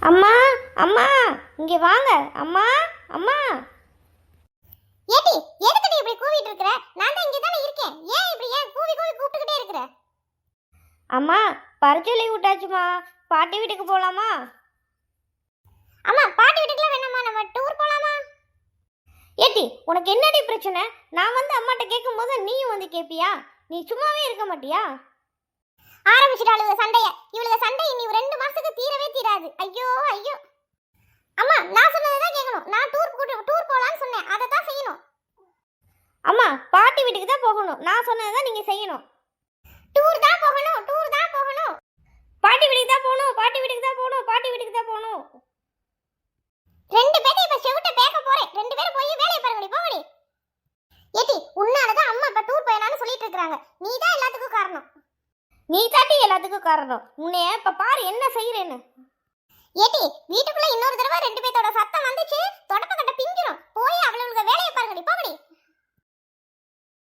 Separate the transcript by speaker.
Speaker 1: அம்மா அம்மா இங்கே வாங்க அம்மா அம்மா.
Speaker 2: ஏடி எதுக்கு இப்படி கூவிட்டு இருக்கற? நான் தான் இங்க தானே இருக்கேன். ஏன் இப்படி கூவி கூவி கூப்பிட்டுக்கிட்டே இருக்கற?
Speaker 1: அம்மா பரிச்சொல்லி விட்டாச்சுமா, பாட்டி வீட்டுக்கு போகலாமா?
Speaker 2: அம்மா பாட்டி வீட்டுக்குலாம் வேணாமா, நம்ம டூர் போலாமா?
Speaker 1: ஏட்டி உனக்கு என்னடி பிரச்சனை? நான் வந்து அம்மாட்ட கேட்கும்போது நீயும் வந்து கேட்பியா? நீ சும்மாவே இருக்க மாட்டியா?
Speaker 2: ஆரம்பிச்சிட்டாளுங்க சண்டைய. இவளுங்க சண்டை இனி 2 மாசத்துக்கு தீரவே தீராது. ஐயோ ஐயோ. அம்மா நான் சொன்னதான் கேட்கணும். நான் டூர் போலான்னு சொன்னேன். அதை தான் செய்யணும்.
Speaker 1: அம்மா பாட்டி வீட்டுக்கு தான் போகணும், நான் சொன்னதான் நீங்க செய்யணும்.
Speaker 2: டூர் தான் போகணும், டூர் தான் போகணும்.
Speaker 1: பாட்டி வீட்டுக்கு தான் போகணும், பாட்டி வீட்டுக்கு தான் போகணும், பாட்டி வீட்டுக்கு தான் போகணும்.
Speaker 2: 2 பேரும் இப்ப செவுட்ட பேக்க போறேன். 2 பேரும் போய் வேலைய பாருங்கடி, போங்கடி. ஏடி உன்னாலதான் அம்மா இப்ப டூர் போயனான்னு சொல்லிட்டு இருக்காங்க. நீ தான் எல்லாத்துக்கும் காரணம்.
Speaker 1: நீ தாட்டி எல்லாத்துக்கும் காரணம். உன்னைய இப்ப பாரு என்ன செய்யறேன்னு.
Speaker 2: ஏடி வீட்டுக்குள்ள இன்னொரு தடவை 2 பேத்தோட சத்தம்